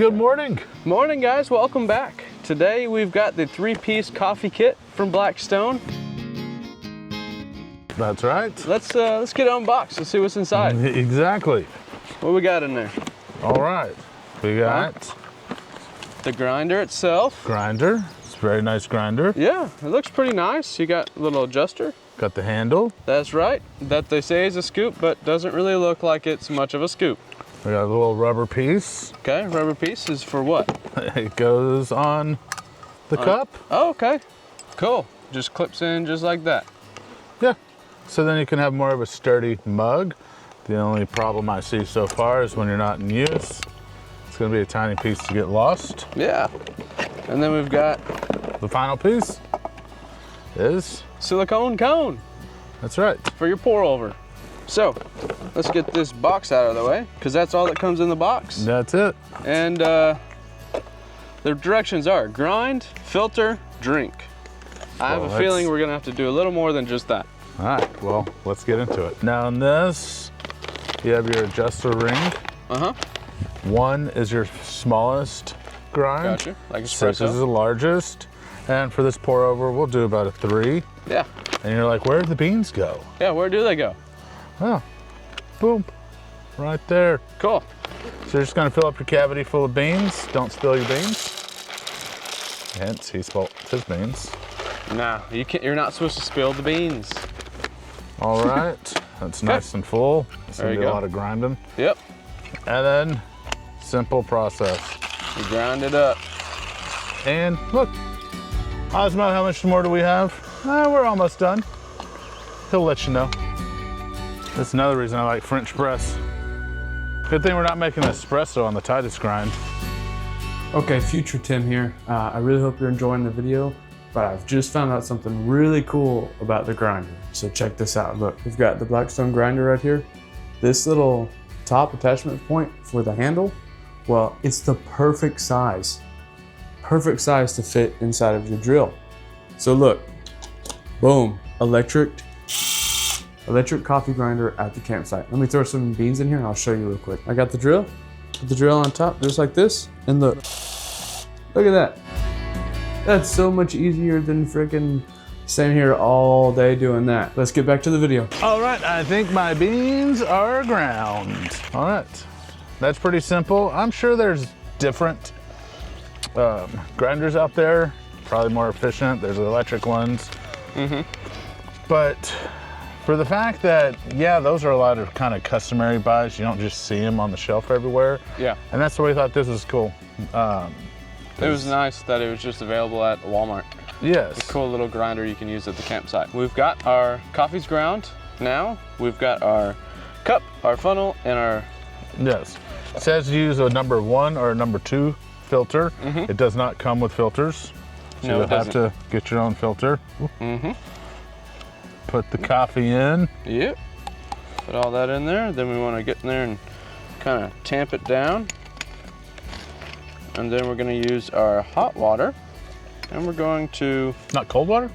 Good morning. Morning, guys. Welcome back. Today we've got the 3-piece coffee kit from Blackstone. That's right. Let's get it unboxed and see what's inside. Exactly. What we got in there? All right. We got the grinder itself. Grinder. It's a very nice grinder. Yeah, it looks pretty nice. You got a little adjuster. Got the handle. That's right. That they say is a scoop, but doesn't really look like it's much of a scoop. We got a little rubber piece. Okay, rubber piece is for what? It goes on the cup. Oh, okay. Cool. Just clips in just like that. Yeah. So then you can have more of a sturdy mug. The only problem I see so far is when you're not in use, it's going to be a tiny piece to get lost. Yeah. And then we've got the final piece is silicone cone. That's right. For your pour over. So let's get this box out of the way because that's all that comes in the box. That's it. And the directions are grind, filter, drink. I have a feeling we're gonna have to do a little more than just that. All right, well, let's get into it. Now in this, you have your adjuster ring. One is your smallest grind. Gotcha, like espresso. 6 is the largest. And for this pour over, we'll do about a 3. Yeah. And you're like, where'd the beans go? Yeah, where do they go? Oh, boom, right there. Cool. So you're just gonna fill up your cavity full of beans. Don't spill your beans. Hence, he spilled his beans. Nah, you can't. You're not supposed to spill the beans. All right, that's nice and full. It's There gonna you be go. a lot of grinding. Yep. And then, simple process. You grind it up. And look, Osmo, how much more do we have? We're almost done. He'll let you know. That's another reason I like French press. Good thing we're not making espresso on the tightest grind. Okay, future Tim here. I really hope you're enjoying the video, but I've just found out something really cool about the grinder. So check this out. Look, we've got the Blackstone grinder right here. This little top attachment point for the handle, well, it's the perfect size. Perfect size to fit inside of your drill. So look, boom, electric coffee grinder at the campsite. Let me throw some beans in here and I'll show you real quick. I got the drill, put the drill on top just like this, and look at that. That's so much easier than freaking staying here all day doing that. Let's get back to the video. All right, I think my beans are ground. All right, that's pretty simple. I'm sure there's different grinders out there, probably more efficient. There's electric ones. But for the fact that, yeah, those are a lot of kind of customary buys. You don't just see them on the shelf everywhere. Yeah. And that's why we thought this was cool. It was nice that it was just available at Walmart. Yes. It's a cool little grinder you can use at the campsite. We've got our coffee's ground now. We've got our cup, our funnel, and our... Yes. It says use a number 1 or a number 2 filter. It does not come with filters. So No, you'll it have to get your own filter. Put the coffee in. Yep. Put all that in there. Then we want to get in there and kind of tamp it down. And then we're going to use our hot water. And we're going to... Not cold water?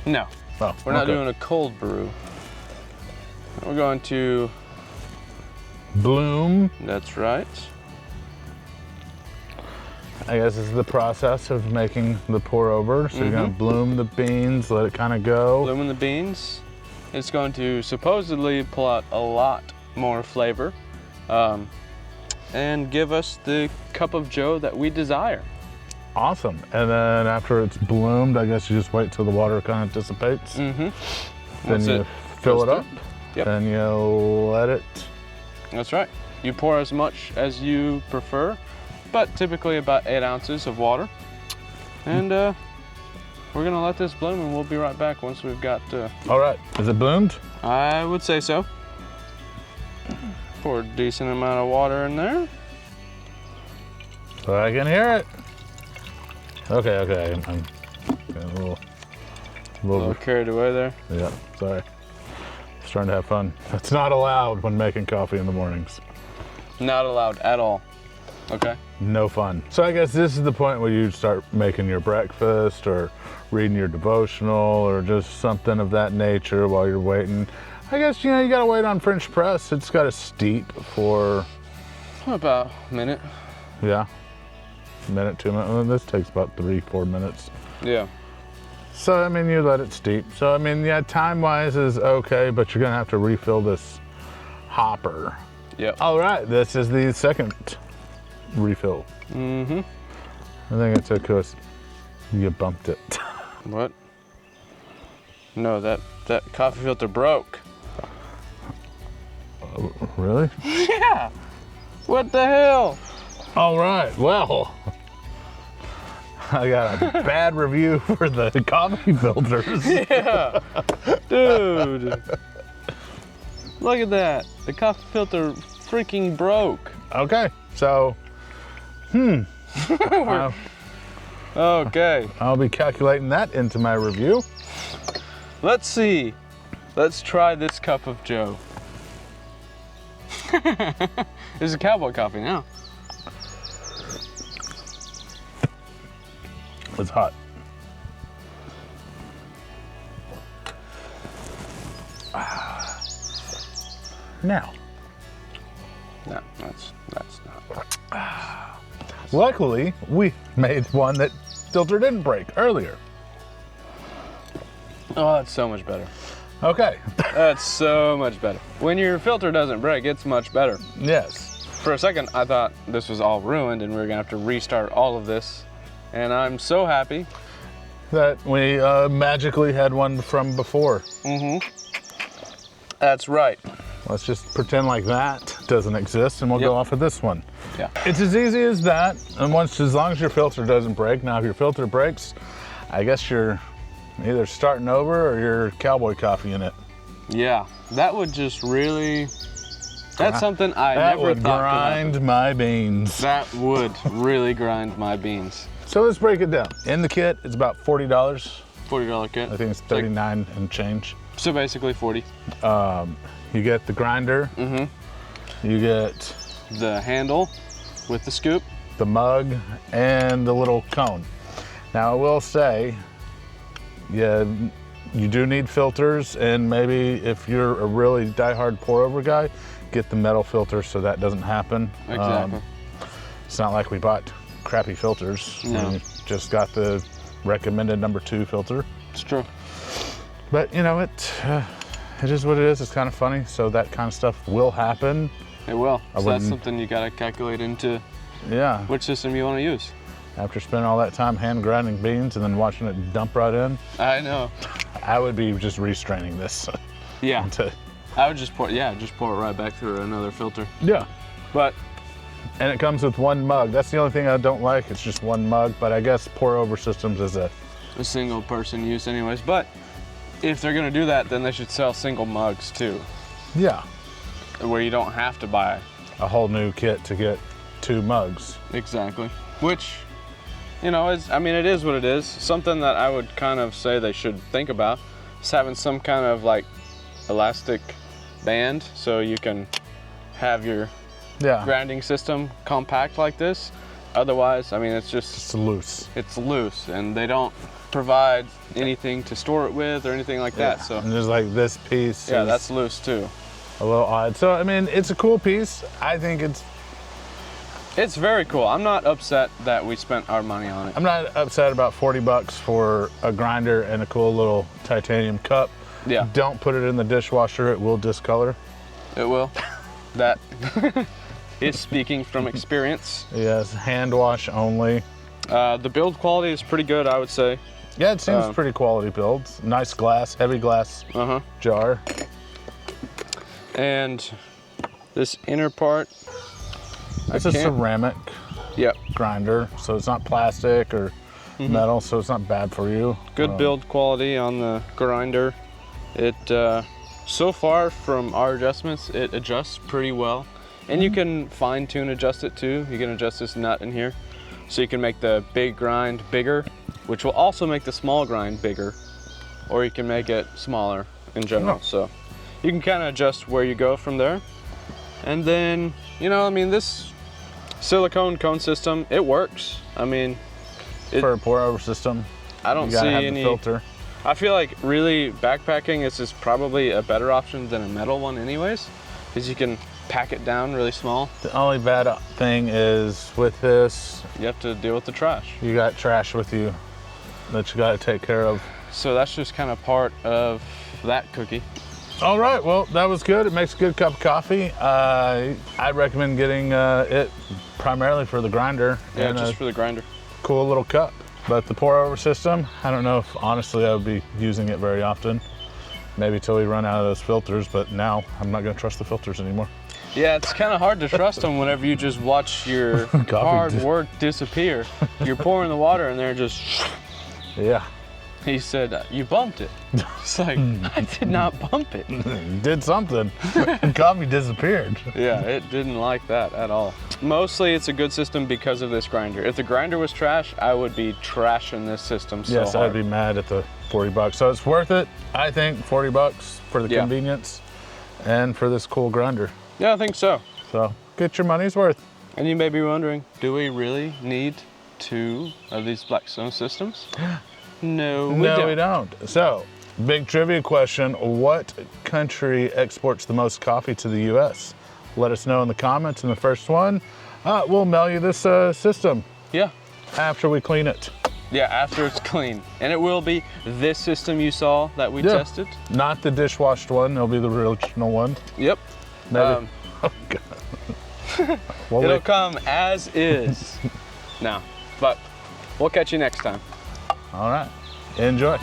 No. Oh, We're not doing a cold brew. We're going to... Bloom. That's right. I guess this is the process of making the pour over. So you're gonna bloom the beans, let it kind of go. Blooming the beans. It's going to supposedly pull out a lot more flavor and give us the cup of joe that we desire. Awesome. And then after it's bloomed, I guess you just wait till the water kind of dissipates. Then you fill it up and you let it. That's right. You pour as much as you prefer, but typically about 8 ounces of water. And we're gonna let this bloom and we'll be right back once we've got... All right, is it bloomed? I would say so. Pour a decent amount of water in there. So I can hear it. Okay, I'm getting a little carried away there. Yeah, sorry. Just trying to have fun. It's not allowed when making coffee in the mornings. Not allowed at all. Okay. No fun. So I guess this is the point where you start making your breakfast or reading your devotional or just something of that nature while you're waiting. I guess, you know, you gotta wait on French press. It's gotta steep for... About a minute. Yeah. Minute, 2 minutes. Well, this takes about 3-4 minutes. Yeah. So, I mean, you let it steep. So, I mean, yeah, time-wise is okay, but you're gonna have to refill this hopper. Yep. All right, this is the second refill. Mm-hmm. I think it took us, you bumped it. What? No, that coffee filter broke. Really? Yeah. What the hell? All right, well, I got a bad review for the coffee filters. Yeah. Dude. Look at that. The coffee filter freaking broke. Okay, so, Okay. I'll be calculating that into my review. Let's see. Let's try this cup of Joe. It's a cowboy coffee now. It's hot. Now, No, that's not. luckily, we made one that filter didn't break earlier. Oh, that's so much better. Okay, That's so much better. When your filter doesn't break, it's much better. yes. For a second, I thought this was all ruined and we were gonna have to restart all of this. And I'm so happy. That we magically had one from before. Mm-hmm. That's right. Let's just pretend like that doesn't exist and we'll go Yep. off of this one. Yeah. It's as easy as that, and as long as your filter doesn't break. Now, if your filter breaks, I guess you're either starting over or you're cowboy coffee in it. Yeah. That would just really. That's something I That never would thought could happen. grind my beans. That would really grind my beans. So let's break it down. In the kit, it's about $40. $40 kit. I think it's 39 and change. So basically 40. You get the grinder. Mm-hmm. You get The handle with the scoop. the mug and the little cone. Now I will say, yeah, you do need filters, and maybe if you're a really diehard pour-over guy, get the metal filter so that doesn't happen. Exactly. It's not like we bought crappy filters. No. We just got the recommended #2 filter. It's true. But you know, it is what it is. It's kind of funny. So that kind of stuff will happen. It will. So that's wouldn't- something you gotta calculate into Yeah. which system you want to use. After spending all that time hand grinding beans and then watching it dump right in, I know. I would be just restraining this. Yeah. to, I would just pour it right back through another filter. yeah. But And it comes with one mug. That's the only thing I don't like. It's just one mug. But I guess pour-over systems is a single person use anyways. But if they're gonna do that, then they should sell single mugs too, yeah, where you don't have to buy. a whole new kit to get 2 mugs. Exactly. Which, you know, it is what it is. Something that I would kind of say they should think about is having some kind of like elastic band so you can have your Yeah, grinding system compact like this. Otherwise, I mean, it's loose. loose, and they don't provide anything to store it with or anything like that. So And there's like this piece. yeah, is that's loose too. a little odd. So I mean, it's a cool piece. I think It's very cool. I'm not upset that we spent our money on it. I'm not upset about $40 for a grinder and a cool little titanium cup. Yeah, Don't put it in the dishwasher. It will discolor. it will. That is speaking from experience. Yes, hand wash only. The build quality is pretty good, I would say. Yeah, it seems pretty quality builds. Nice glass, heavy glass Uh-huh. jar. And this inner part, It's a ceramic yep, grinder, so it's not plastic or metal, so it's not bad for you. good build quality on the grinder. It, so far from our adjustments, it adjusts pretty well. And you can fine tune adjust it too. You can adjust this nut in here. So you can make the big grind bigger, which will also make the small grind bigger, or you can make it smaller in general. So you can kind of adjust where you go from there. And then, you know, I mean, this silicone cone system, it works. I mean, For a pour-over system, I don't you gotta see have any the filter. I feel like really backpacking is probably a better option than a metal one anyways, because you can pack it down really small. The only bad thing is with this, You have to deal with the trash. you got trash with you that you got to take care of. So that's just kind of part of that cookie. All right, well, that was good. It makes a good cup of coffee. I recommend getting it primarily for the grinder. Yeah, and just a for the grinder. cool little cup. But the pour over system, I don't know if honestly I would be using it very often. Maybe till we run out of those filters, but now I'm not gonna trust the filters anymore. Yeah, it's kind of hard to trust them whenever you just watch your hard work disappear. You're pouring the water in there and just... Yeah. He said, you bumped it. It's like, I did not bump it. You did something. Coffee disappeared. Yeah, it didn't like that at all. Mostly it's a good system because of this grinder. If the grinder was trash, I would be trashing this system so Yes, hard. I'd be mad at the 40 bucks. So it's worth it, I think, 40 bucks for the Yeah. convenience and for this cool grinder. Yeah, I think so. So get your money's worth. And you may be wondering, do we really need 2 of these Blackstone systems? No, we don't. So, big trivia question. What country exports the most coffee to the U.S.? Let us know in the comments. And the first one, we'll mail you this system Yeah. after we clean it. Yeah, after it's clean. And it will be this system you saw that we tested. Not the dishwashed one. It'll be the original one. Yep. Maybe. Oh, God. Well, It'll come as is now. But we'll catch you next time. all right. Enjoy.